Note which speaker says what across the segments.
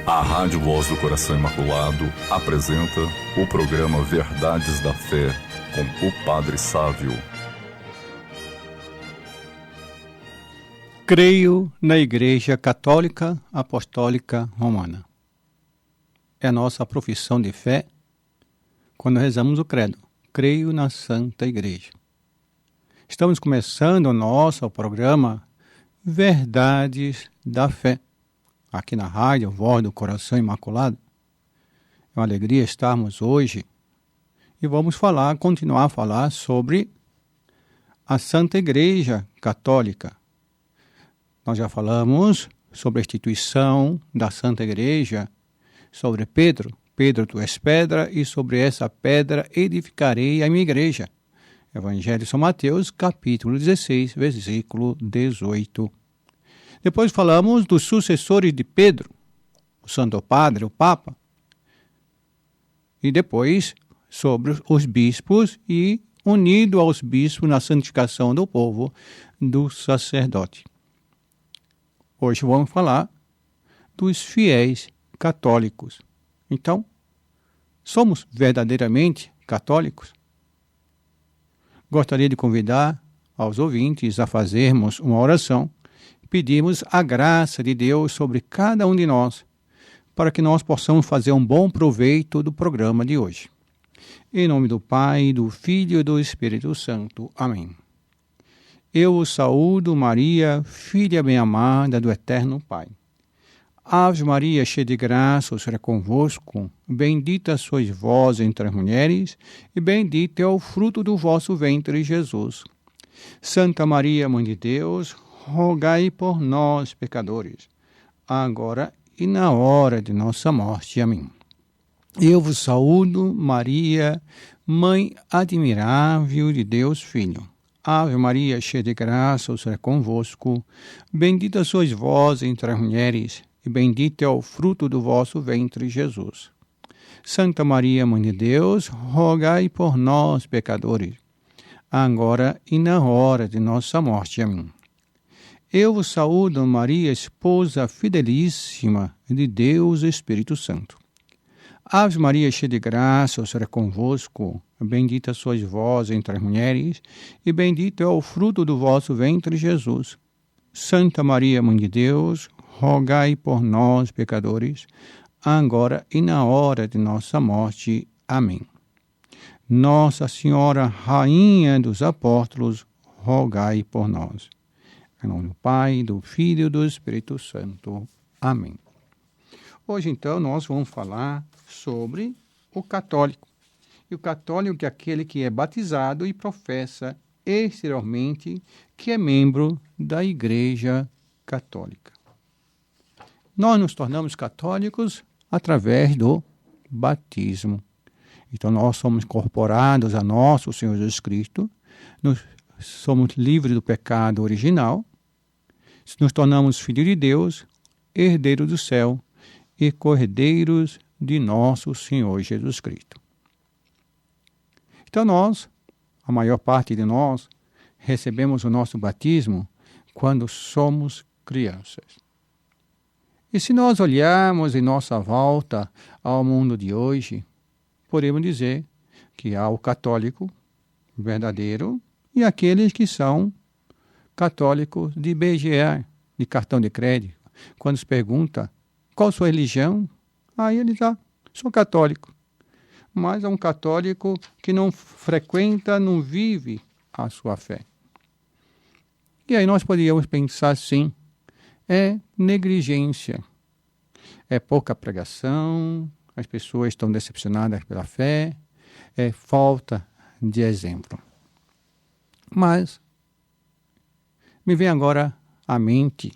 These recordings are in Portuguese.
Speaker 1: A Rádio Voz do Coração Imaculado apresenta o programa Verdades da Fé, com o Padre Sávio.
Speaker 2: Creio na Igreja Católica Apostólica Romana. É a nossa profissão de fé quando rezamos o credo. Creio na Santa Igreja. Estamos começando o nosso programa Verdades da Fé, aqui na Rádio Voz do Coração Imaculado. É uma alegria estarmos hoje e vamos continuar a falar sobre a Santa Igreja Católica. Nós já falamos sobre a instituição da Santa Igreja, sobre Pedro, tu és pedra, e sobre essa pedra edificarei a minha igreja. Evangelho de São Mateus, capítulo 16, versículo 18. Depois falamos dos sucessores de Pedro, o Santo Padre, o Papa. E depois sobre os bispos e unido aos bispos na santificação do povo, do sacerdote. Hoje vamos falar dos fiéis católicos. Então, somos verdadeiramente católicos? Gostaria de convidar aos ouvintes a fazermos uma oração. Pedimos a graça de Deus sobre cada um de nós, para que nós possamos fazer um bom proveito do programa de hoje. Em nome do Pai, do Filho e do Espírito Santo. Amém. Eu os saúdo, Maria, filha bem-amada do Eterno Pai. Ave Maria, cheia de graça, o Senhor é convosco. Bendita sois vós entre as mulheres, e bendito é o fruto do vosso ventre, Jesus. Santa Maria, Mãe de Deus, rogai por nós, pecadores, agora e na hora de nossa morte. Amém. Eu vos saúdo, Maria, Mãe admirável de Deus Filho. Ave Maria, cheia de graça, o Senhor é convosco. Bendita sois vós entre as mulheres, e bendito é o fruto do vosso ventre, Jesus. Santa Maria, Mãe de Deus, rogai por nós, pecadores, agora e na hora de nossa morte. Amém. Eu vos saúdo, Maria, esposa fidelíssima de Deus Espírito Santo. Ave Maria, cheia de graça, o Senhor é convosco. Bendita sois vós entre as mulheres, e bendito é o fruto do vosso ventre, Jesus. Santa Maria, Mãe de Deus, rogai por nós, pecadores, agora e na hora de nossa morte. Amém. Nossa Senhora, Rainha dos Apóstolos, rogai por nós. Em nome do Pai, do Filho e do Espírito Santo. Amém. Hoje, então, nós vamos falar sobre o católico. E o católico é aquele que é batizado e professa exteriormente que é membro da Igreja Católica. Nós nos tornamos católicos através do batismo. Então, nós somos incorporados a nosso Senhor Jesus Cristo, somos livres do pecado original, nos tornamos filhos de Deus, herdeiros do céu e cordeiros de nosso Senhor Jesus Cristo. Então a maior parte de nós, recebemos o nosso batismo quando somos crianças. E se nós olharmos em nossa volta ao mundo de hoje, podemos dizer que há o católico verdadeiro e aqueles que são católicos de IBGE, de cartão de crédito. Quando se pergunta qual a sua religião, aí ele diz, sou católico. Mas é um católico que não frequenta, não vive a sua fé. E aí nós poderíamos pensar assim, é negligência, é pouca pregação, as pessoas estão decepcionadas pela fé, é falta de exemplo. Mas me vem agora à mente,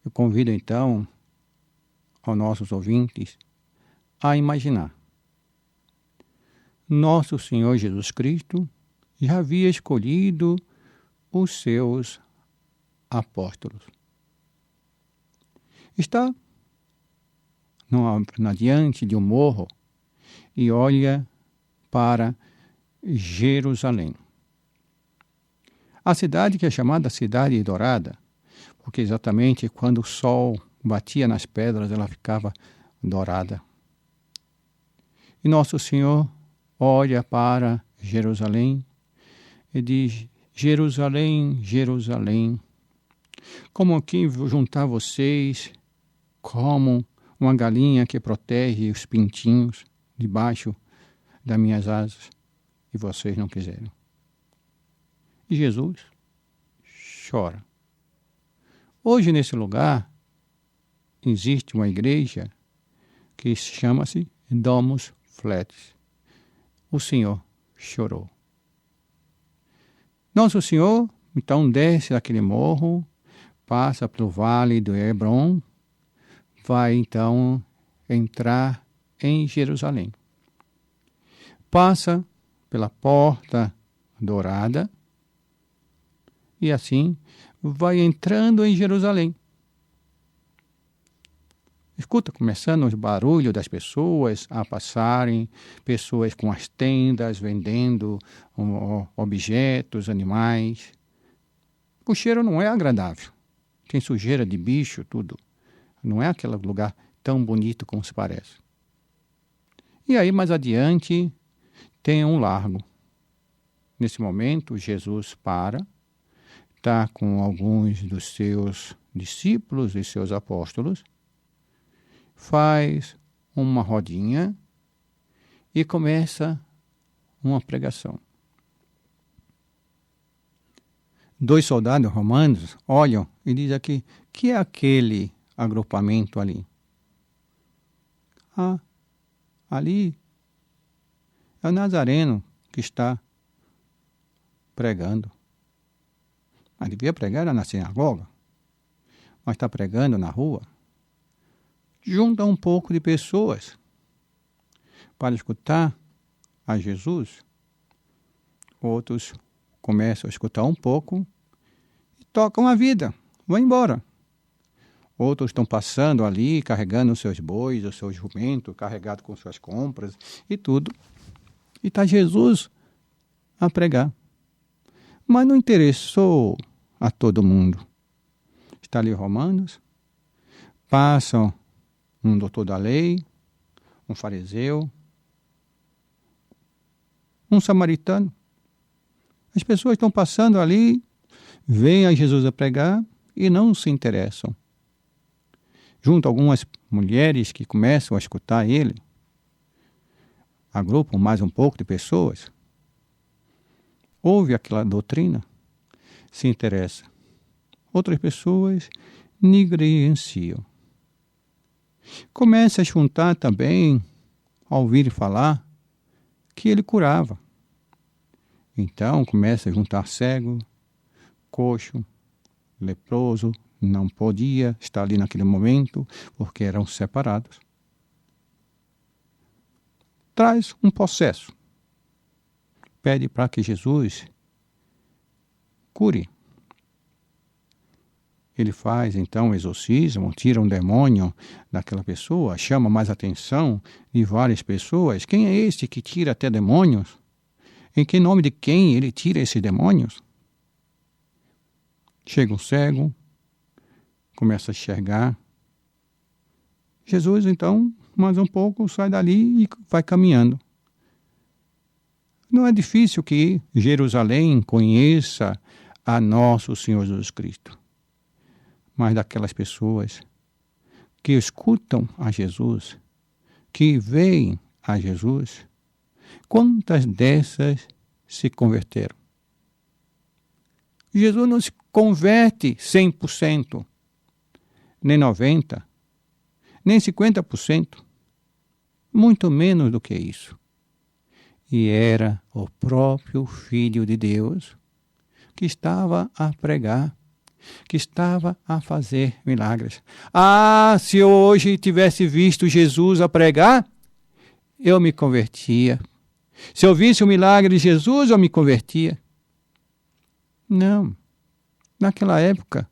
Speaker 2: eu convido então aos nossos ouvintes a imaginar. Nosso Senhor Jesus Cristo já havia escolhido os seus apóstolos. Está diante de um morro e olha para Jerusalém. A cidade que é chamada Cidade Dourada, porque exatamente quando o sol batia nas pedras, ela ficava dourada. E Nosso Senhor olha para Jerusalém e diz: Jerusalém, Jerusalém, como aqui juntar vocês como uma galinha que protege os pintinhos debaixo das minhas asas, e vocês não quiseram. E Jesus chora. Hoje, nesse lugar, existe uma igreja que chama-se Domus Fletis. O Senhor chorou. Nosso Senhor, então, desce daquele morro, passa pelo vale do Hebron, vai, então, entrar em Jerusalém. Passa pela porta dourada e, assim, vai entrando em Jerusalém. Escuta, começando os barulhos das pessoas a passarem, pessoas com as tendas vendendo objetos, animais. O cheiro não é agradável. Tem sujeira de bicho, tudo. Não é aquele lugar tão bonito como se parece. E aí, mais adiante, tem um largo. Nesse momento, Jesus está com alguns dos seus discípulos e seus apóstolos, faz uma rodinha e começa uma pregação. 2 soldados romanos olham e dizem aqui: que é aquele agrupamento ali? Ah, ali é o Nazareno que está pregando. Mas devia pregar na sinagoga, mas está pregando na rua. Junta um pouco de pessoas para escutar a Jesus. Outros começam a escutar um pouco e tocam a vida, vão embora. Outros estão passando ali, carregando os seus bois, o seu jumento, carregado com suas compras e tudo. E está Jesus a pregar. Mas não interessou a todo mundo. Está ali Romanos, passam um doutor da lei, um fariseu, um samaritano. As pessoas estão passando ali, veem a Jesus a pregar e não se interessam. Junto a algumas mulheres que começam a escutar ele, agrupam mais um pouco de pessoas, ouve aquela doutrina, se interessa. Outras pessoas negligenciam. Começa a juntar também, ao ouvir falar, que ele curava. Então começa a juntar cego, coxo, leproso, não podia estar ali naquele momento, porque eram separados. Traz um processo. Pede para que Jesus cure. Ele faz, então, o exorcismo, tira um demônio daquela pessoa, chama mais atenção de várias pessoas. Quem é este que tira até demônios? Em que nome de quem ele tira esses demônios? Chega um cego, começa a enxergar. Jesus, então, mais um pouco, sai dali e vai caminhando. Não é difícil que Jerusalém conheça a nosso Senhor Jesus Cristo. Mas daquelas pessoas que escutam a Jesus, que veem a Jesus, quantas dessas se converteram? Jesus não se converte 100%, nem 90%, nem 50%, muito menos do que isso. E era o próprio Filho de Deus que estava a pregar, que estava a fazer milagres. Ah, se hoje tivesse visto Jesus a pregar, eu me convertia. Se eu visse o milagre de Jesus, eu me convertia. Não. Naquela época,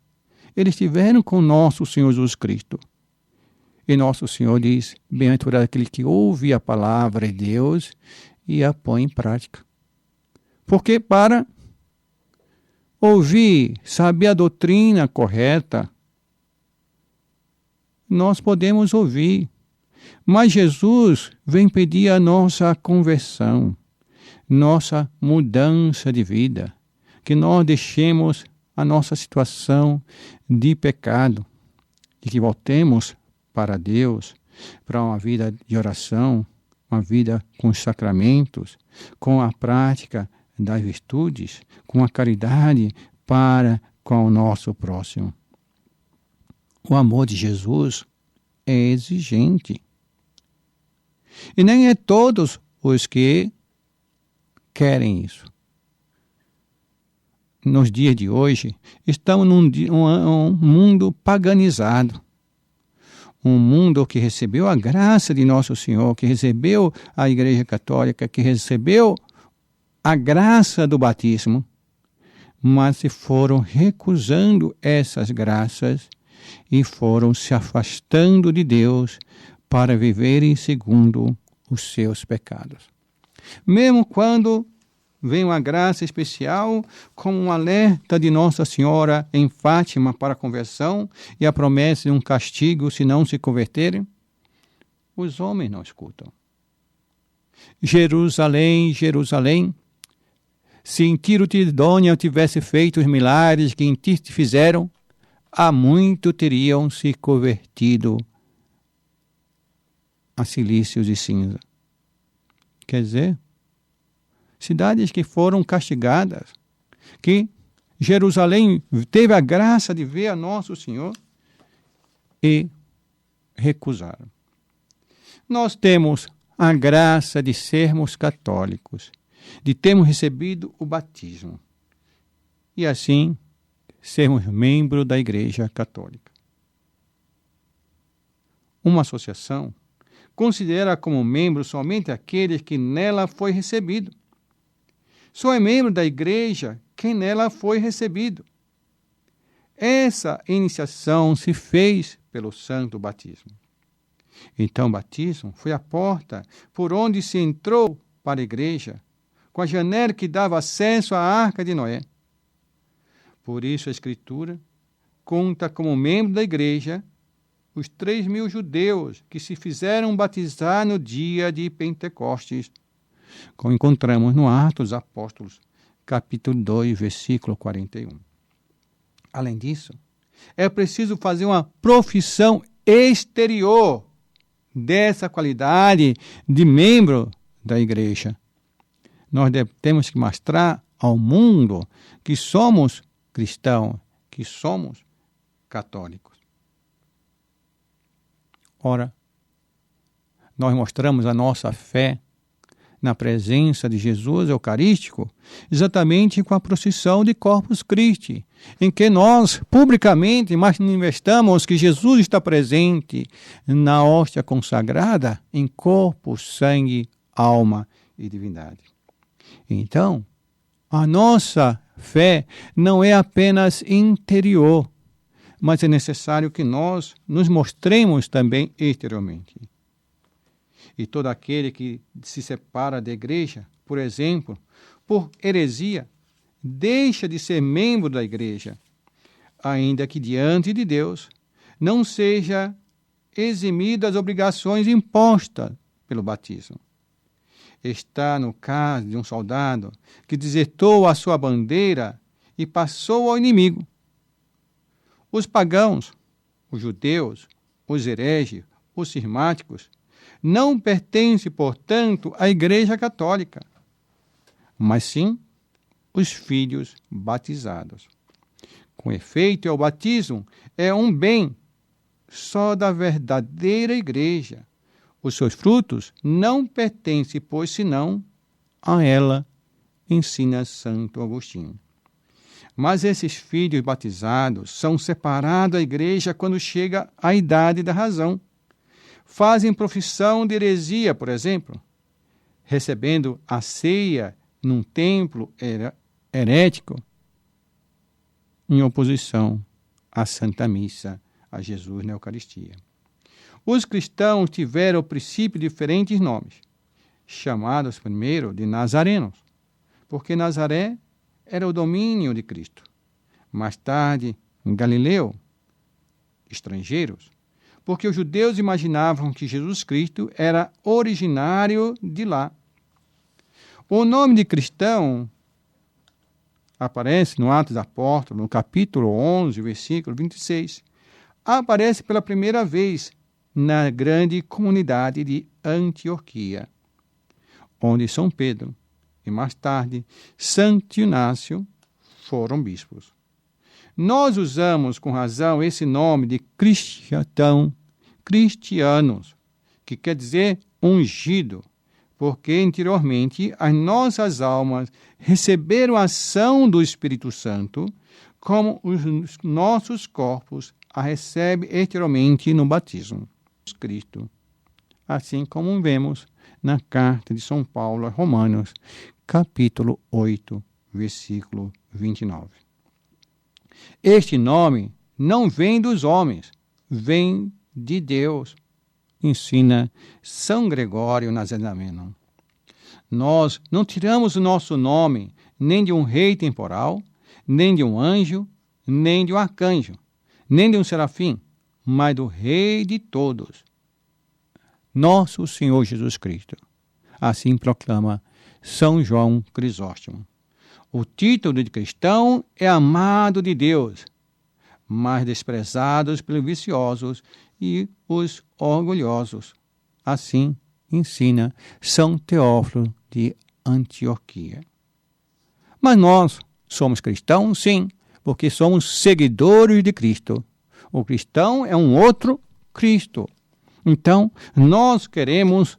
Speaker 2: eles estiveram com nosso Senhor Jesus Cristo. E nosso Senhor diz: bem-aventurado aquele que ouve a palavra de Deus e a põe em prática. Porque para ouvir, saber a doutrina correta, nós podemos ouvir. Mas Jesus vem pedir a nossa conversão, nossa mudança de vida, que nós deixemos a nossa situação de pecado e que voltemos para Deus, para uma vida de oração, uma vida com os sacramentos, com a prática das virtudes, com a caridade para com o nosso próximo. O amor de Jesus é exigente. E nem é todos os que querem isso. Nos dias de hoje, estamos num mundo paganizado. Um mundo que recebeu a graça de Nosso Senhor, que recebeu a Igreja Católica, que recebeu a graça do batismo, mas se foram recusando essas graças e foram se afastando de Deus para viverem segundo os seus pecados. Mesmo quando vem uma graça especial, como um alerta de Nossa Senhora em Fátima para a conversão e a promessa de um castigo se não se converterem, os homens não escutam. Jerusalém, Jerusalém, se em Tiro e Sidônia tivesse feito os milagres que em ti te fizeram, há muito teriam se convertido a cilícios e cinza. Quer dizer, cidades que foram castigadas, que Jerusalém teve a graça de ver a Nosso Senhor e recusaram. Nós temos a graça de sermos católicos, de termos recebido o batismo e assim sermos membros da Igreja Católica. Uma associação considera como membro somente aqueles que nela foi recebido. Só é membro da Igreja quem nela foi recebido. Essa iniciação se fez pelo santo batismo. Então o batismo foi a porta por onde se entrou para a Igreja, com a janela que dava acesso à Arca de Noé. Por isso a Escritura conta como membro da Igreja os 3.000 judeus que se fizeram batizar no dia de Pentecostes, como encontramos no Atos dos Apóstolos, capítulo 2, versículo 41. Além disso, é preciso fazer uma profissão exterior dessa qualidade de membro da Igreja. Nós temos que mostrar ao mundo que somos cristãos, que somos católicos. Ora, nós mostramos a nossa fé na presença de Jesus Eucarístico, exatamente com a procissão de Corpus Christi, em que nós publicamente manifestamos que Jesus está presente na hóstia consagrada em corpo, sangue, alma e divindade. Então, a nossa fé não é apenas interior, mas é necessário que nós nos mostremos também exteriormente. E todo aquele que se separa da Igreja, por exemplo, por heresia, deixa de ser membro da Igreja, ainda que diante de Deus não seja eximido das obrigações impostas pelo batismo. Está no caso de um soldado que desertou a sua bandeira e passou ao inimigo. Os pagãos, os judeus, os hereges, os cismáticos, não pertencem, portanto, à Igreja Católica, mas sim os filhos batizados. Com efeito, o batismo é um bem só da verdadeira Igreja. Os seus frutos não pertencem, pois, senão a ela, ensina Santo Agostinho. Mas esses filhos batizados são separados da Igreja quando chega a idade da razão. Fazem profissão de heresia, por exemplo, recebendo a ceia num templo herético, em oposição à Santa Missa, a Jesus na Eucaristia. Os cristãos tiveram, ao princípio, diferentes nomes, chamados primeiro de nazarenos, porque Nazaré era o domínio de Cristo. Mais tarde, em Galileu, estrangeiros, porque os judeus imaginavam que Jesus Cristo era originário de lá. O nome de cristão aparece no Atos dos Apóstolos, no capítulo 11, versículo 26. Aparece pela primeira vez na grande comunidade de Antioquia, onde São Pedro e mais tarde Santo Inácio foram bispos. Nós usamos com razão esse nome de cristianos, que quer dizer ungido, porque anteriormente as nossas almas receberam a ação do Espírito Santo, como os nossos corpos a recebem exteriormente no batismo. Cristo, assim como vemos na carta de São Paulo a Romanos, capítulo 8, versículo 29. Este nome não vem dos homens, vem de Deus, ensina São Gregório Nazianzeno. Nós não tiramos o nosso nome nem de um rei temporal, nem de um anjo, nem de um arcanjo, nem de um serafim, mas do Rei de todos, nosso Senhor Jesus Cristo. Assim proclama São João Crisóstomo. O título de cristão é amado de Deus, mas desprezados pelos viciosos e os orgulhosos. Assim ensina São Teófilo de Antioquia. Mas nós somos cristãos, sim, porque somos seguidores de Cristo. O cristão é um outro Cristo. Então, nós queremos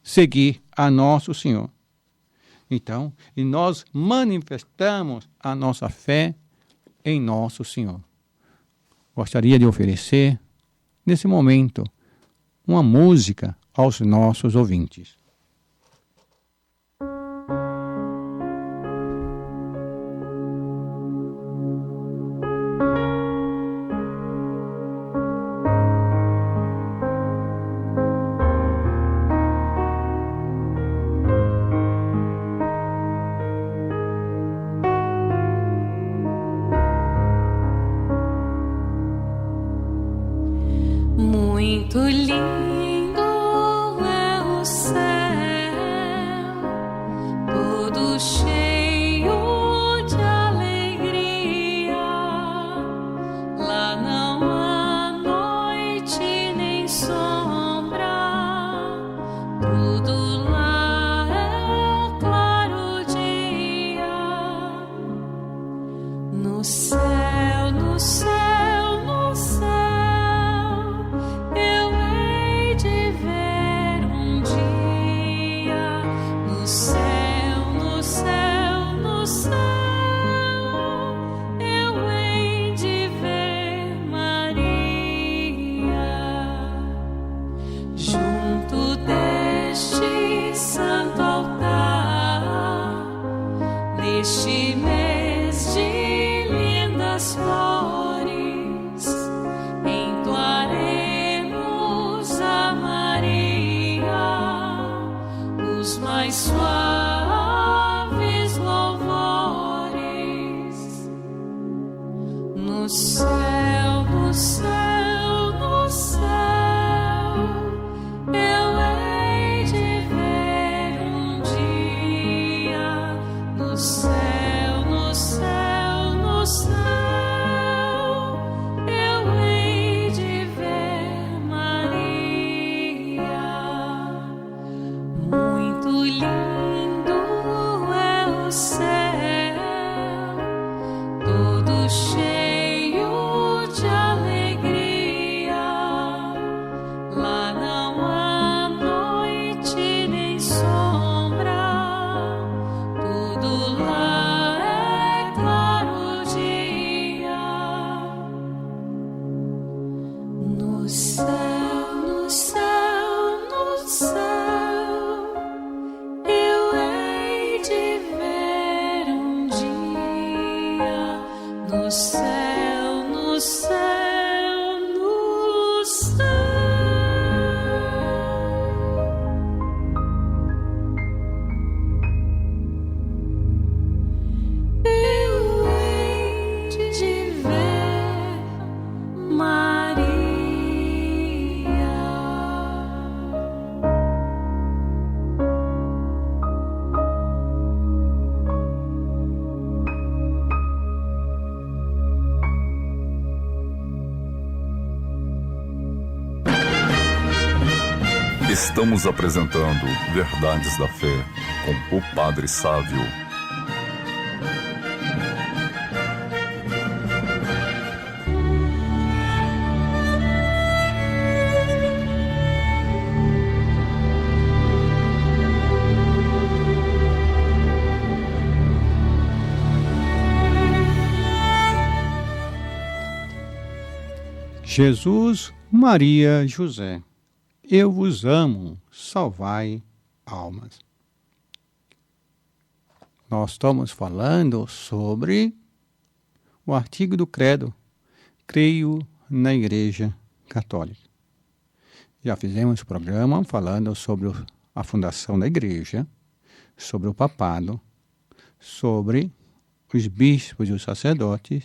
Speaker 2: seguir a nosso Senhor. Então, e nós manifestamos a nossa fé em nosso Senhor. Gostaria de oferecer, nesse momento, uma música aos nossos ouvintes.
Speaker 3: Muito lindo é o céu, todo cheio de alegria. Lá não há noite nem sombra, tudo lá é claro dia. No céu, no céu, no céu, eu hei de
Speaker 1: Estamos apresentando Verdades da Fé com o Padre Sávio.
Speaker 2: Jesus, Maria, José, eu vos amo, salvai almas. Nós estamos falando sobre o artigo do credo, creio na Igreja Católica. Já fizemos programa falando sobre a fundação da Igreja, sobre o papado, sobre os bispos e os sacerdotes,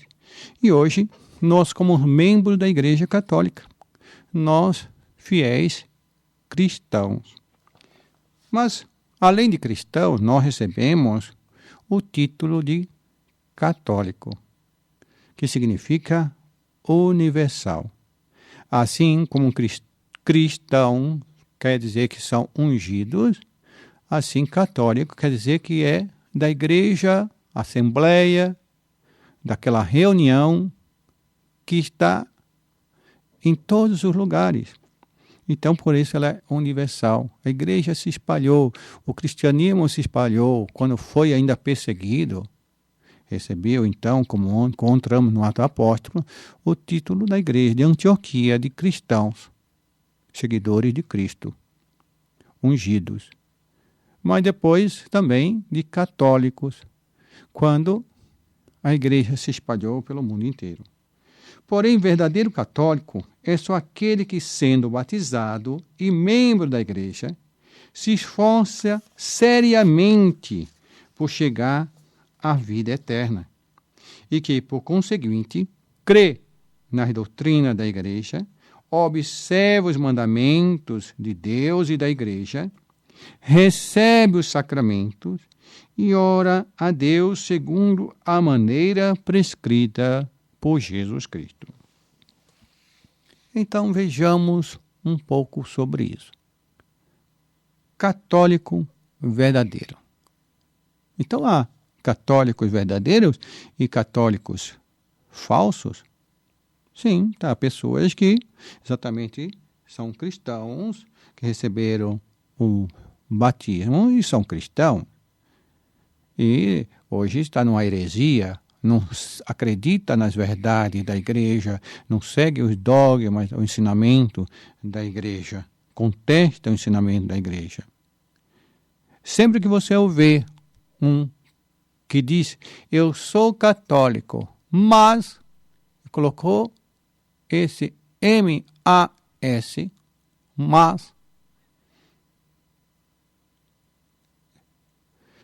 Speaker 2: e hoje nós, como membros da Igreja Católica, nós, fiéis cristãos. Mas, além de cristãos, nós recebemos o título de católico, que significa universal. Assim como cristão quer dizer que são ungidos, assim católico quer dizer que é da igreja, assembleia, daquela reunião que está em todos os lugares. Então, por isso ela é universal. A igreja se espalhou, o cristianismo se espalhou quando foi ainda perseguido. Recebeu, então, como encontramos no Ato Apóstolo, o título da igreja de Antioquia de cristãos, seguidores de Cristo, ungidos. Mas depois também de católicos, quando a igreja se espalhou pelo mundo inteiro. Porém, verdadeiro católico é só aquele que, sendo batizado e membro da igreja, se esforça seriamente por chegar à vida eterna e que, por conseguinte, crê nas doutrinas da igreja, observa os mandamentos de Deus e da igreja, recebe os sacramentos e ora a Deus segundo a maneira prescrita por Jesus Cristo. Então vejamos um pouco sobre isso. Católico verdadeiro. Então há católicos verdadeiros e católicos falsos? Sim, tá. Pessoas que exatamente são cristãos, que receberam o batismo e são cristãos. E hoje está numa heresia, não acredita nas verdades da igreja, não segue os dogmas, o ensinamento da igreja, contesta o ensinamento da igreja. Sempre que você ouvir um que diz, eu sou católico, mas colocou esse M-A-S, mas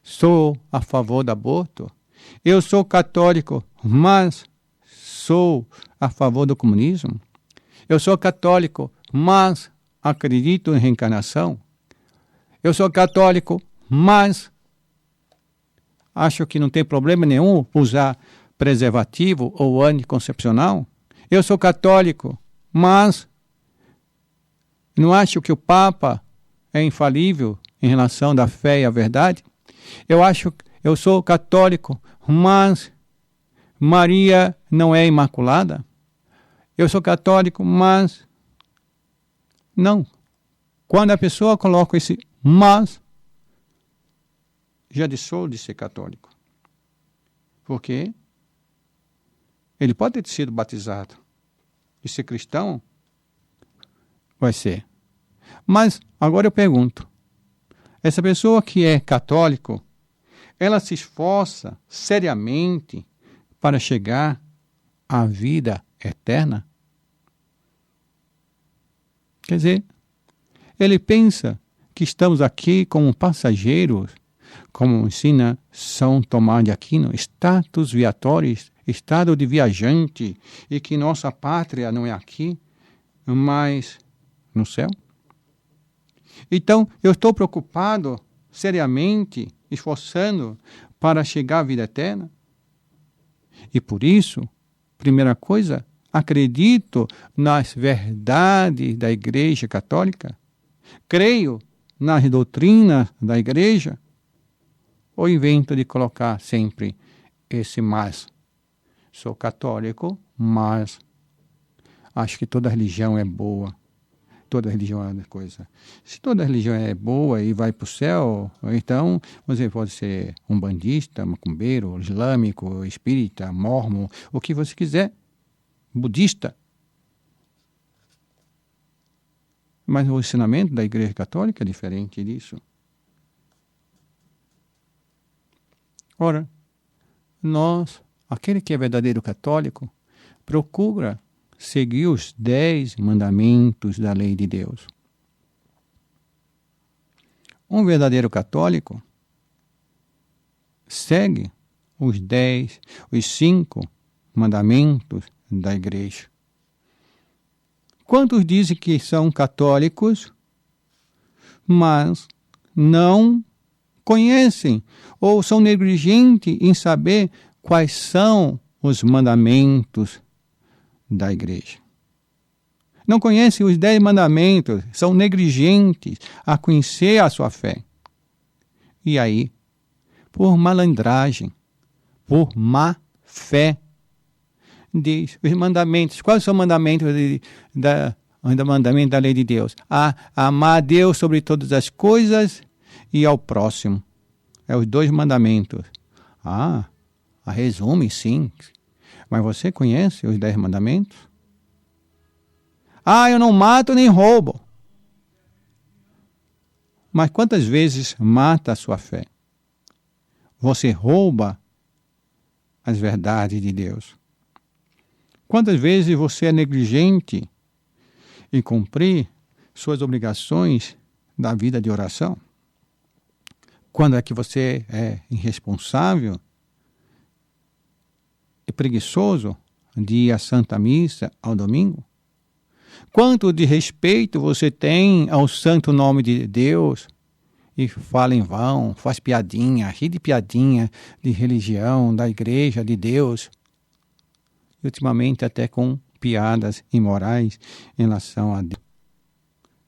Speaker 2: sou a favor do aborto, eu sou católico, mas sou a favor do comunismo. Eu sou católico, mas acredito em reencarnação. Eu sou católico, mas acho que não tem problema nenhum usar preservativo ou anticoncepcional. Eu sou católico, mas não acho que o Papa é infalível em relação da fé e à verdade. Eu sou católico, mas Maria não é imaculada. Eu sou católico, mas não. Quando a pessoa coloca esse mas, já deixou de ser católico. Porque ele pode ter sido batizado e ser cristão, vai ser. Mas agora eu pergunto, essa pessoa que é católico, ela se esforça seriamente para chegar à vida eterna? Quer dizer, ele pensa que estamos aqui como passageiros, como ensina São Tomás de Aquino, status viatoris, estado de viajante, e que nossa pátria não é aqui, mas no céu? Então, eu estou preocupado seriamente, esforçando para chegar à vida eterna. E por isso, primeira coisa, acredito nas verdades da Igreja Católica. creio nas doutrinas da igreja, ou invento de colocar sempre esse mas? Sou católico, mas acho que toda religião é boa. Toda religião é uma coisa. Se toda religião é boa e vai para o céu, então você pode ser umbandista, macumbeiro, islâmico, espírita, mórmon, o que você quiser, budista. Mas o ensinamento da Igreja Católica é diferente disso. Ora, aquele que é verdadeiro católico, procura seguir os 10 mandamentos da lei de Deus. Um verdadeiro católico segue os 5 mandamentos da igreja. Quantos dizem que são católicos, mas não conhecem ou são negligentes em saber quais são os mandamentos da igreja? Não conhecem os 10 mandamentos, são negligentes a conhecer a sua fé. E aí, por malandragem, por má fé, diz os mandamentos. Quais são os mandamentos mandamento da lei de Deus? Amar a Deus sobre todas as coisas e ao próximo. É os 2 mandamentos. A resume, sim. Mas você conhece os 10 mandamentos? Eu não mato nem roubo. Mas quantas vezes mata a sua fé? Você rouba as verdades de Deus. Quantas vezes você é negligente em cumprir suas obrigações da vida de oração? Quando é que você é irresponsável e preguiçoso de ir à Santa Missa ao domingo? Quanto de respeito você tem ao santo nome de Deus e fala em vão, faz piadinha, ri de piadinha de religião, da igreja, de Deus, e ultimamente até com piadas imorais em relação a Deus.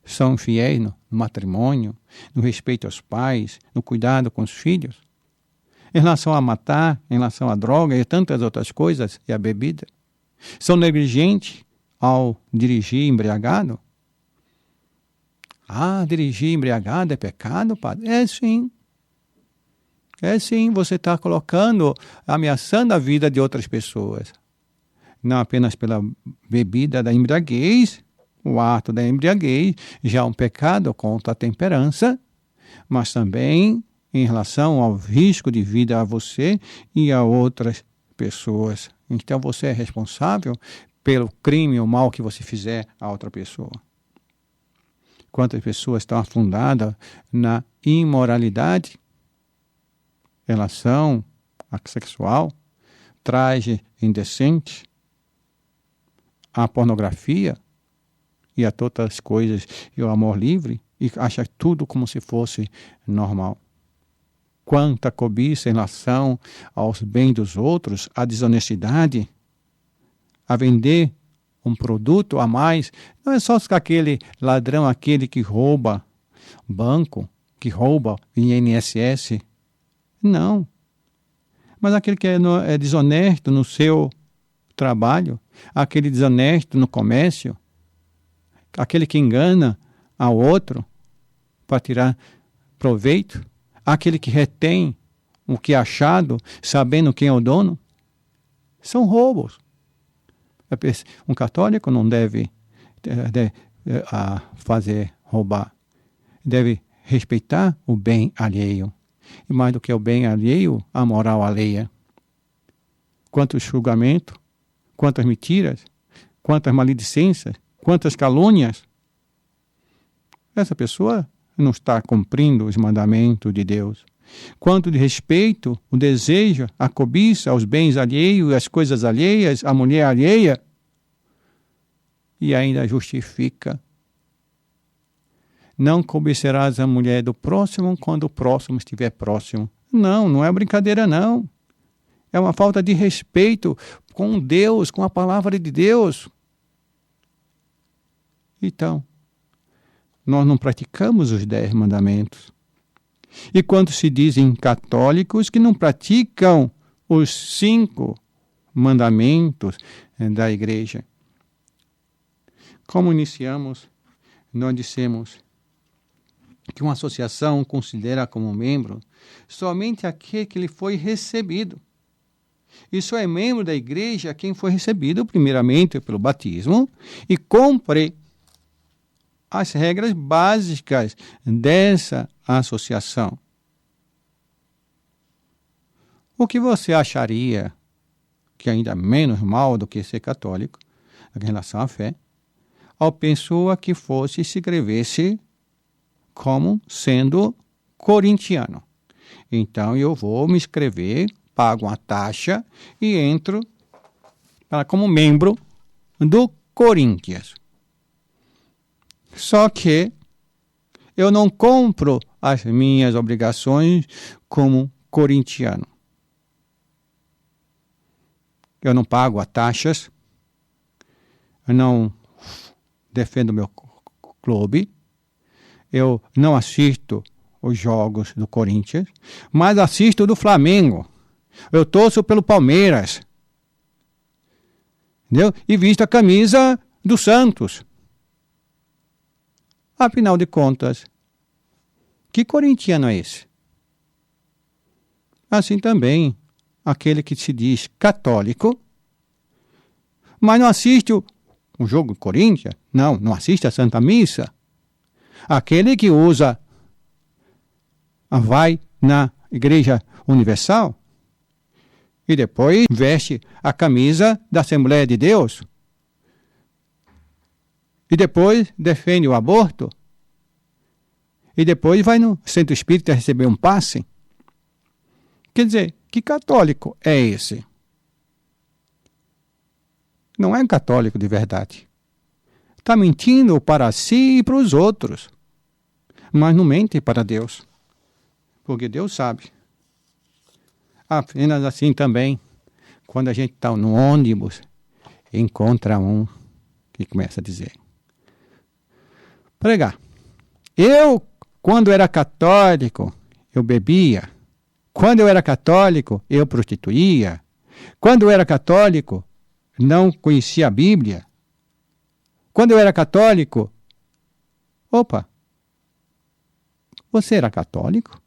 Speaker 2: São fiéis no matrimônio, no respeito aos pais, no cuidado com os filhos, em relação a matar, em relação à droga e tantas outras coisas, e a bebida. São negligentes ao dirigir embriagado? Dirigir embriagado é pecado, padre? É sim. É sim, você está ameaçando a vida de outras pessoas. Não apenas pela bebida da embriaguez, o ato da embriaguez já é um pecado contra a temperança, mas também em relação ao risco de vida a você e a outras pessoas. Então você é responsável pelo crime ou mal que você fizer a outra pessoa. Quantas pessoas estão afundadas na imoralidade, relação sexual, traje indecente, a pornografia e a todas as coisas, e o amor livre, e acha tudo como se fosse normal. Quanta cobiça em relação aos bens dos outros, a desonestidade, a vender um produto a mais. Não é só aquele ladrão, aquele que rouba banco, que rouba INSS. Não. Mas aquele que é desonesto no seu trabalho, aquele desonesto no comércio, aquele que engana ao outro para tirar proveito, aquele que retém o que é achado, sabendo quem é o dono, são roubos. Um católico não deve fazer roubar. Deve respeitar o bem alheio. E mais do que o bem alheio, a moral alheia. Quantos julgamentos, quantas mentiras, quantas maledicências, quantas calúnias. Essa pessoa não está cumprindo os mandamentos de Deus. Quanto de respeito, o desejo, a cobiça aos bens alheios, as coisas alheias, a mulher alheia, e ainda justifica. Não cobiçarás a mulher do próximo quando o próximo estiver próximo. Não é brincadeira, não. É uma falta de respeito com Deus, com a palavra de Deus. Então, nós não praticamos os 10 mandamentos. E quantos se dizem católicos que não praticam os 5 mandamentos da igreja? Como iniciamos, nós dissemos que uma associação considera como membro somente aquele que lhe foi recebido. E só é membro da igreja quem foi recebido primeiramente pelo batismo e cumpre as regras básicas dessa associação. O que você acharia que é ainda menos mal do que ser católico em relação à fé, ao pessoa que fosse se inscrevesse como sendo corintiano? Então eu vou me inscrever, pago uma taxa e entro como membro do Corinthians. Só que eu não cumpro as minhas obrigações como corintiano. Eu não pago as taxas, eu não defendo meu clube, eu não assisto os jogos do Corinthians, mas assisto do Flamengo. Eu torço pelo Palmeiras, entendeu? E visto a camisa do Santos. Afinal de contas, que corintiano é esse? Assim também, aquele que se diz católico, mas não assiste um jogo do Corinthians, não assiste a Santa Missa. Aquele que vai na Igreja Universal e depois veste a camisa da Assembleia de Deus e depois defende o aborto e depois vai no centro espírita receber um passe. Quer dizer, que católico é esse? Não é católico de verdade. Está mentindo para si e para os outros, mas não mente para Deus, porque Deus sabe. Apenas assim também, quando a gente está no ônibus, encontra um que começa a dizer: pregar. Eu, quando era católico, eu bebia. Quando eu era católico, eu prostituía. Quando eu era católico, não conhecia a Bíblia. Quando eu era católico... Opa! Você era católico?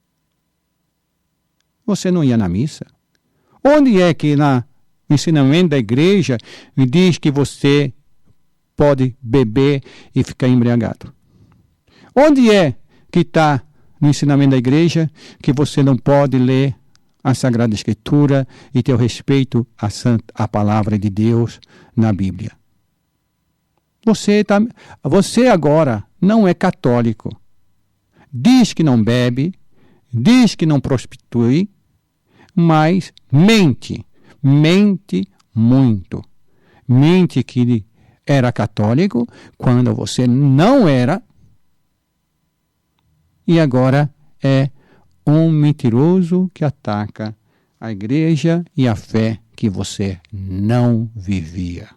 Speaker 2: Você não ia na missa? Onde é que no ensinamento da igreja diz que você pode beber e ficar embriagado? Onde é que está no ensinamento da igreja que você não pode ler a Sagrada Escritura e ter o respeito à palavra de Deus na Bíblia? Você agora não é católico. Diz que não bebe, diz que não prostitui, mas mente muito. Mente que era católico quando você não era, e agora é um mentiroso que ataca a igreja e a fé que você não vivia.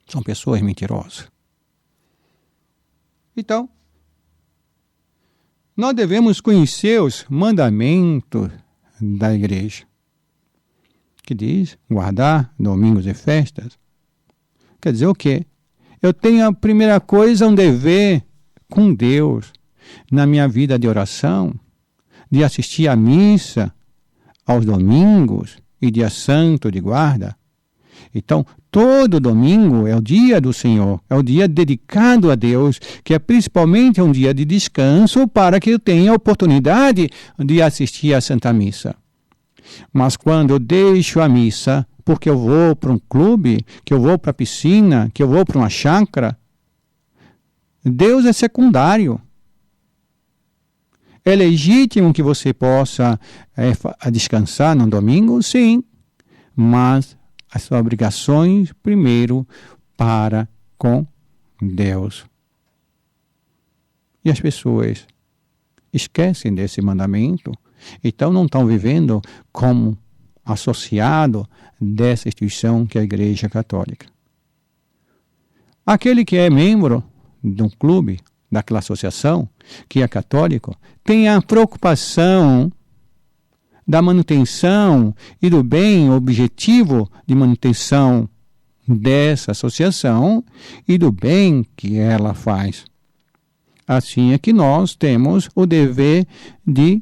Speaker 2: São pessoas mentirosas. Então, nós devemos conhecer os mandamentos da igreja, que diz guardar domingos e festas. Quer dizer o quê? Eu tenho a primeira coisa, um dever com Deus na minha vida de oração, de assistir à missa aos domingos e dia santo de guarda. Então, todo domingo é o dia do Senhor, é o dia dedicado a Deus, que é principalmente um dia de descanso para que eu tenha a oportunidade de assistir à Santa Missa. Mas quando eu deixo a missa, porque eu vou para um clube, que eu vou para a piscina, que eu vou para uma chácara, Deus é secundário. É legítimo que você possa descansar no domingo? Sim, mas as suas obrigações primeiro para com Deus. E as pessoas esquecem desse mandamento, então não estão vivendo como associado dessa instituição que é a Igreja Católica. Aquele que é membro de um clube, daquela associação, que é católico, tem a preocupação da manutenção e do bem objetivo de manutenção dessa associação e do bem que ela faz. Assim é que nós temos o dever de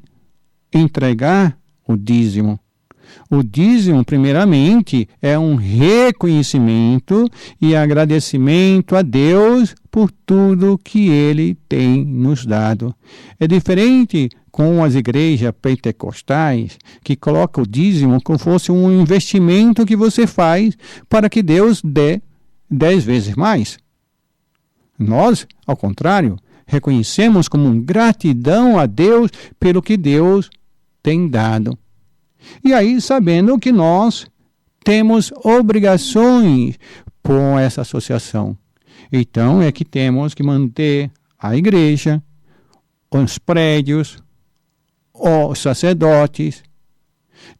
Speaker 2: entregar o dízimo. O dízimo, primeiramente, é um reconhecimento e agradecimento a Deus por tudo que Ele tem nos dado. É diferente com as igrejas pentecostais, que colocam o dízimo como fosse um investimento que você faz para que Deus dê 10 vezes mais. Nós, ao contrário, reconhecemos como gratidão a Deus pelo que Deus tem dado. E aí, sabendo que nós temos obrigações com essa associação. Então, é que temos que manter a igreja, os prédios, os sacerdotes.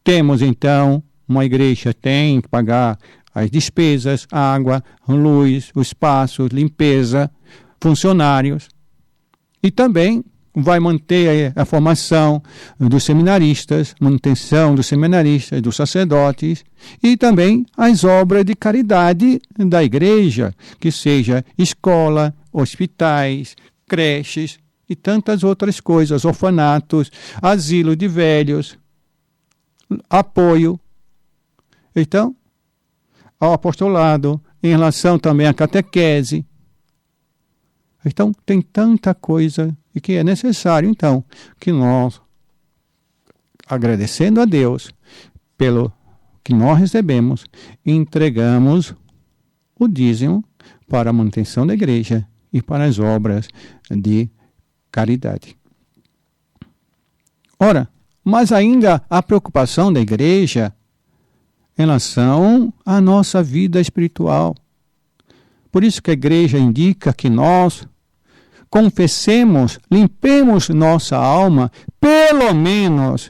Speaker 2: Temos, então, uma igreja tem que pagar as despesas, água, luz, o espaço, limpeza, funcionários. E também vai manter a formação dos seminaristas, manutenção dos seminaristas, dos sacerdotes e também as obras de caridade da igreja, que seja escola, hospitais, creches e tantas outras coisas, orfanatos, asilo de velhos, apoio. Então, ao apostolado, em relação também à catequese. Então, tem tanta coisa e que é necessário, então, que nós, agradecendo a Deus pelo que nós recebemos, entregamos o dízimo para a manutenção da igreja e para as obras de caridade. Ora, mas ainda a preocupação da igreja em relação à nossa vida espiritual. Por isso que a igreja indica que nós confessemos, limpemos nossa alma pelo menos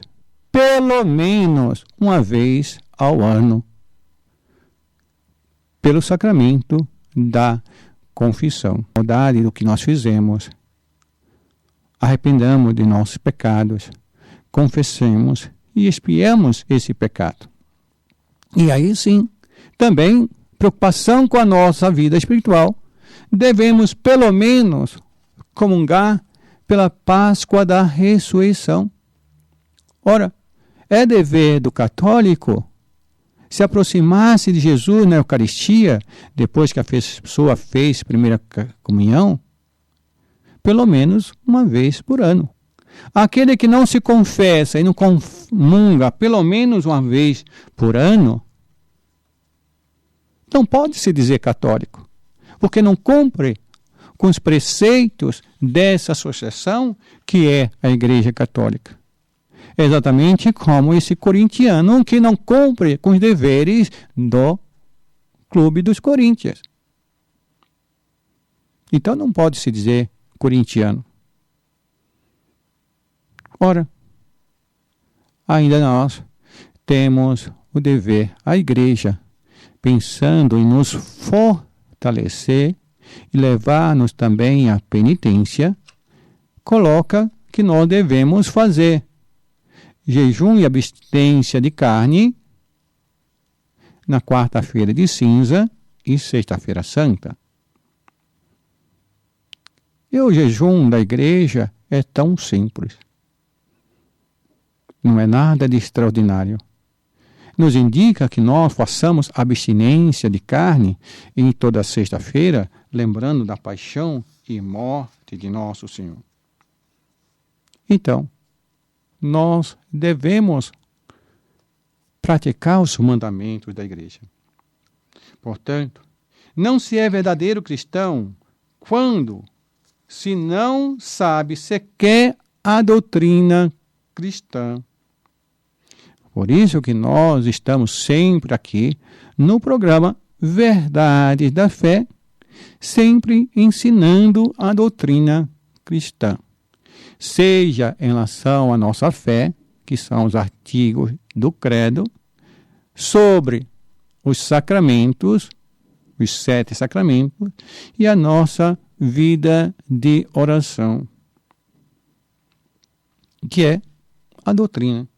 Speaker 2: uma vez ao ano, pelo sacramento da confissão. Maldade do que nós fizemos, arrependamos de nossos pecados, confessemos e expiemos esse pecado. E aí sim, também preocupação com a nossa vida espiritual, devemos pelo menos comungar pela Páscoa da ressurreição. Ora, é dever do católico se aproximar-se de Jesus na Eucaristia, depois que a pessoa fez primeira comunhão, pelo menos uma vez por ano. Aquele que não se confessa e não comunga pelo menos uma vez por ano, não pode se dizer católico, porque não cumpre com os preceitos dessa associação que é a Igreja Católica. Exatamente como esse corintiano que não cumpre com os deveres do Clube dos Coríntios. Então não pode se dizer corintiano. Ora, ainda nós temos o dever, a Igreja, pensando em nos fortalecer e levar-nos também à penitência, coloca que nós devemos fazer jejum e abstinência de carne na quarta-feira de cinza e sexta-feira santa. E o jejum da igreja é tão simples. Não é nada de extraordinário. Nos indica que nós façamos abstinência de carne em toda sexta-feira, lembrando da paixão e morte de nosso Senhor. Então, nós devemos praticar os mandamentos da igreja. Portanto, não se é verdadeiro cristão quando se não sabe sequer a doutrina cristã. Por isso que nós estamos sempre aqui no programa Verdades da Fé, sempre ensinando a doutrina cristã. Seja em relação à nossa fé, que são os artigos do credo, sobre os sacramentos os 7 sacramentos e a nossa vida de oração, que é a doutrina.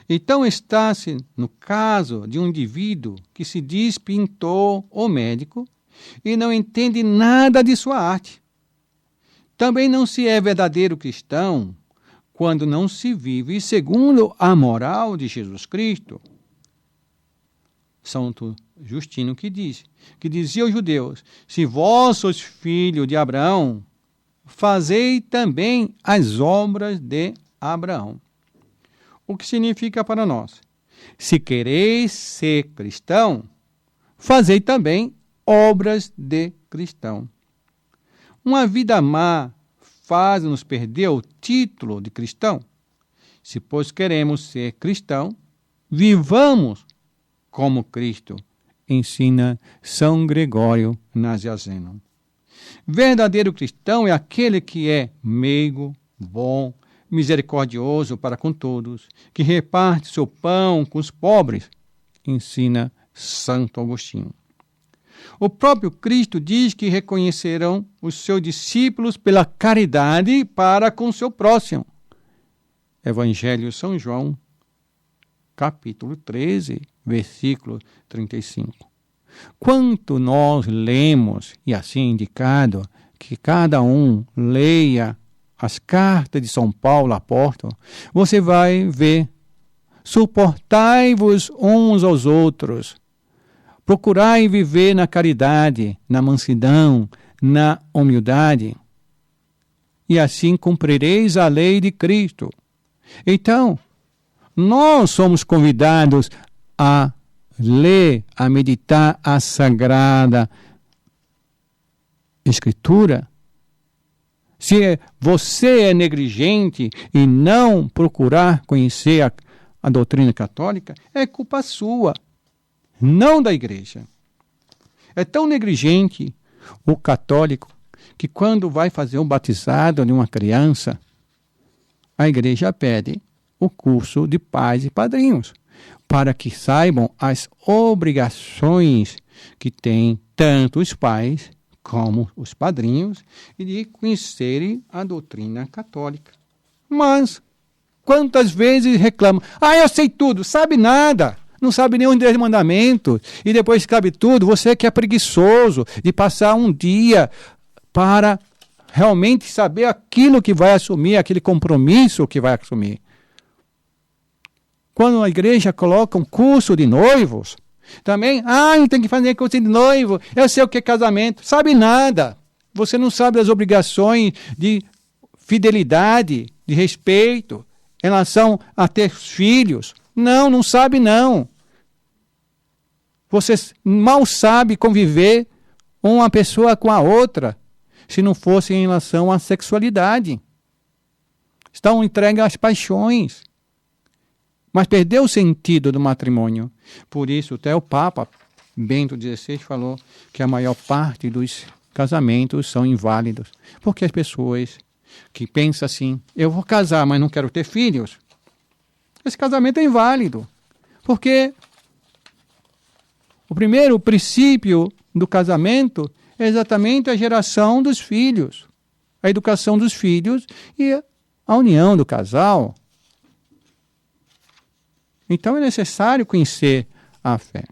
Speaker 2: Então está-se no caso de um indivíduo que se diz pintor ou médico e não entende nada de sua arte. Também não se é verdadeiro cristão quando não se vive segundo a moral de Jesus Cristo. Santo Justino que dizia aos judeus: se vós sois filho de Abraão, fazei também as obras de Abraão. O que significa para nós: se quereis ser cristão, fazei também obras de cristão. Uma vida má faz-nos perder o título de cristão. Se, pois, queremos ser cristão, vivamos como Cristo, ensina São Gregório Nazianzeno. Verdadeiro cristão é aquele que é meigo, bom, misericordioso para com todos, que reparte seu pão com os pobres, ensina Santo Agostinho. O próprio Cristo diz que reconhecerão os seus discípulos pela caridade para com seu próximo. Evangelho de São João, capítulo 13, versículo 35. Quanto nós lemos, e assim indicado, que cada um leia as cartas de São Paulo, apóstolo, você vai ver: suportai-vos uns aos outros, procurai viver na caridade, na mansidão, na humildade, e assim cumprireis a lei de Cristo. Então, nós somos convidados a ler, a meditar a Sagrada Escritura. Se você é negligente e não procurar conhecer a doutrina católica, é culpa sua, não da igreja. É tão negligente o católico que quando vai fazer um batizado de uma criança, a igreja pede o curso de pais e padrinhos, para que saibam as obrigações que têm tanto os pais como os padrinhos, e de conhecerem a doutrina católica. Mas, quantas vezes reclamam: eu sei tudo, sabe nada, não sabe nem os 10 mandamentos, e depois sabe tudo. Você que é preguiçoso de passar um dia para realmente saber aquilo que vai assumir, aquele compromisso que vai assumir. Quando a igreja coloca um curso de noivos, também, tem que fazer curso de noivo, eu sei o que é casamento. Sabe nada. Você não sabe das obrigações de fidelidade, de respeito, em relação a ter filhos. Não sabe não. Você mal sabe conviver uma pessoa com a outra, se não fosse em relação à sexualidade. Estão entregues às paixões. Mas perdeu o sentido do matrimônio. Por isso, até o Papa Bento XVI falou que a maior parte dos casamentos são inválidos. Porque as pessoas que pensam assim: eu vou casar, mas não quero ter filhos, esse casamento é inválido. Porque o primeiro princípio do casamento é exatamente a geração dos filhos, a educação dos filhos e a união do casal. Então é necessário conhecer a fé.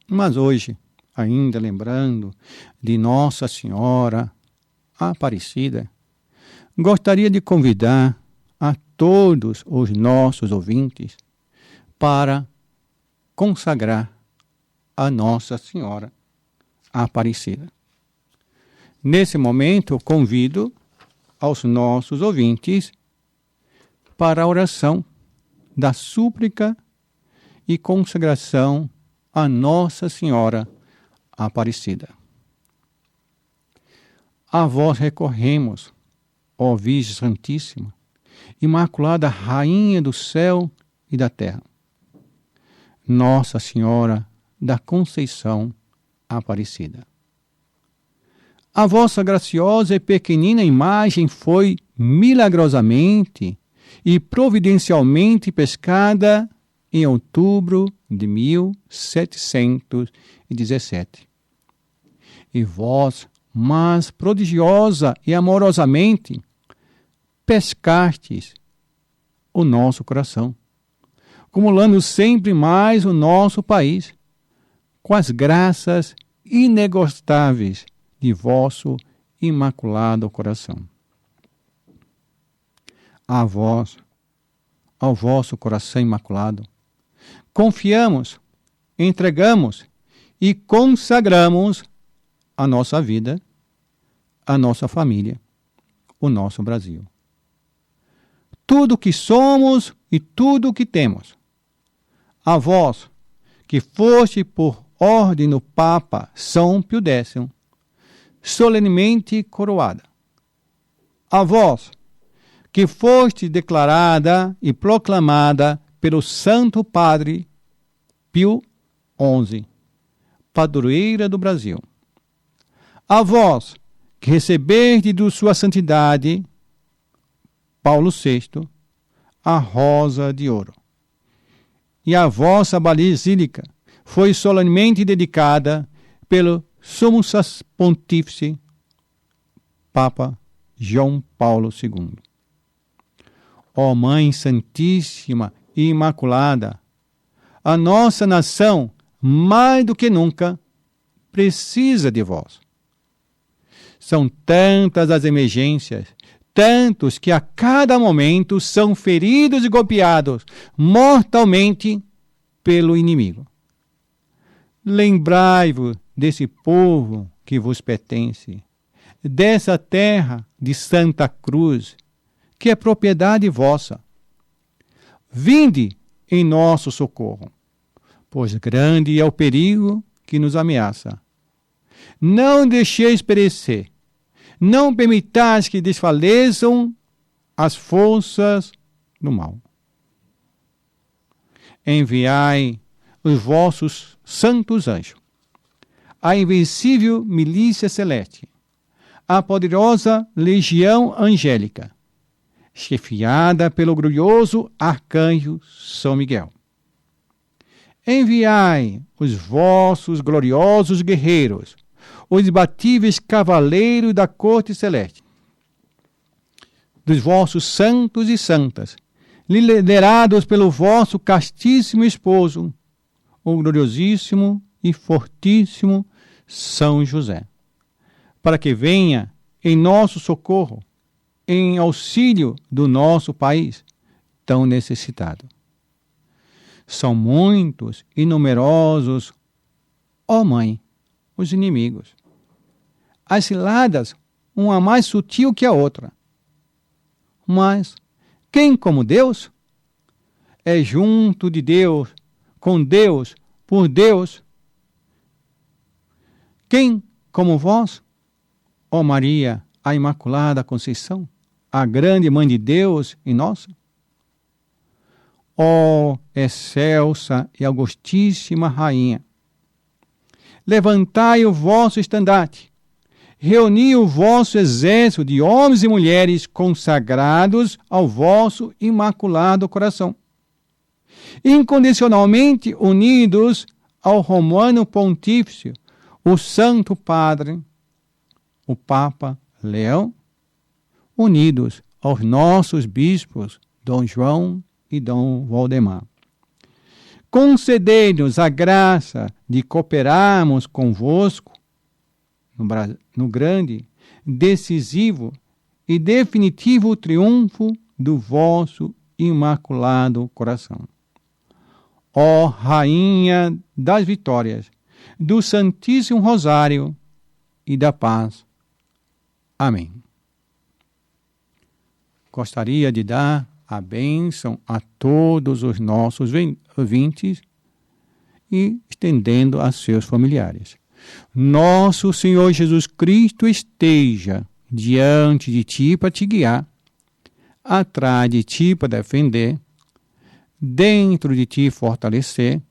Speaker 2: Mas hoje, ainda lembrando de Nossa Senhora Aparecida, gostaria de convidar a todos os nossos ouvintes para consagrar a Nossa Senhora Aparecida. Nesse momento, eu convido aos nossos ouvintes para a oração da súplica e consagração a Nossa Senhora Aparecida. A vós recorremos, ó Virgem Santíssima, Imaculada Rainha do céu e da terra, Nossa Senhora da Conceição Aparecida. A vossa graciosa e pequenina imagem foi milagrosamente e providencialmente pescada em outubro de 1717. E vós, mais prodigiosa e amorosamente, pescastes o nosso coração, acumulando sempre mais o nosso país, com as graças inegostáveis de vosso imaculado coração. A vós, ao vosso coração imaculado, confiamos, entregamos e consagramos a nossa vida, a nossa família, o nosso Brasil. Tudo o que somos e tudo o que temos. A vós, que foste por ordem do Papa São Pio X, solenemente coroada. A vós, que foste declarada e proclamada pelo Santo Padre Pio XI, padroeira do Brasil. A vós, que recebeste de sua santidade, Paulo VI, a rosa de ouro. E a vossa basílica foi solenemente dedicada pelo Sumo Pontífice Papa João Paulo II. Ó Mãe Santíssima e Imaculada, a nossa nação, mais do que nunca, precisa de vós. São tantas as emergências, tantos que a cada momento são feridos e golpeados mortalmente pelo inimigo. Lembrai-vos desse povo que vos pertence, dessa terra de Santa Cruz, que é propriedade vossa. Vinde em nosso socorro, pois grande é o perigo que nos ameaça. Não deixeis perecer, não permitais que desfaleçam as forças do mal. Enviai os vossos santos anjos, a invencível milícia celeste, a poderosa legião angélica, chefiada pelo glorioso arcanjo São Miguel. Enviai os vossos gloriosos guerreiros, os imbatíveis cavaleiros da corte celeste, dos vossos santos e santas, liderados pelo vosso castíssimo esposo, o gloriosíssimo e fortíssimo São José, para que venha em nosso socorro, em auxílio do nosso país tão necessitado. São muitos e numerosos, ó Mãe, os inimigos. As ciladas, uma mais sutil que a outra. Mas quem como Deus? É junto de Deus, com Deus, por Deus. Quem como vós, ó Maria, a Imaculada Conceição, a grande Mãe de Deus e nossa? Ó excelsa e augustíssima Rainha, levantai o vosso estandarte, reuni o vosso exército de homens e mulheres consagrados ao vosso Imaculado Coração, incondicionalmente unidos ao Romano Pontífice, o Santo Padre, o Papa Leão, unidos aos nossos bispos, Dom João e Dom Valdemar. Concedei-nos a graça de cooperarmos convosco no grande, decisivo e definitivo triunfo do vosso Imaculado Coração. Ó Rainha das Vitórias, do Santíssimo Rosário e da Paz. Amém. Gostaria de dar a bênção a todos os nossos ouvintes e estendendo a seus familiares. Nosso Senhor Jesus Cristo esteja diante de ti para te guiar, atrás de ti para defender, dentro de ti fortalecer,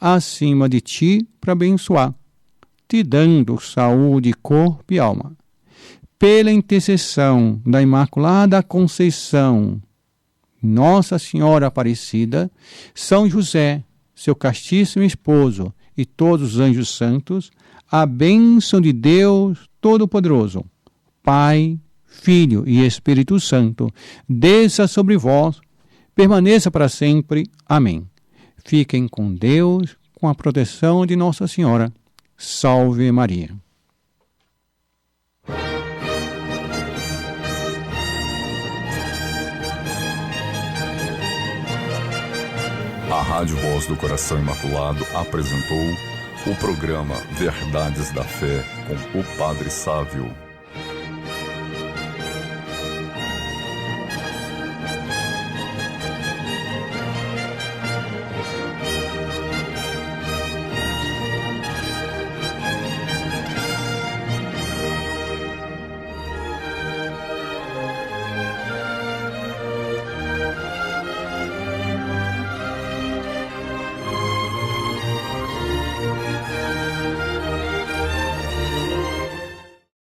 Speaker 2: acima de ti para abençoar, te dando saúde, corpo e alma. Pela intercessão da Imaculada Conceição Nossa Senhora Aparecida, São José, seu castíssimo esposo e todos os anjos santos, a bênção de Deus Todo-Poderoso, Pai, Filho e Espírito Santo, desça sobre vós, permaneça para sempre. Amém. Fiquem com Deus, com a proteção de Nossa Senhora. Salve Maria.
Speaker 1: A Rádio Voz do Coração Imaculado apresentou o programa Verdades da Fé com o Padre Sávio.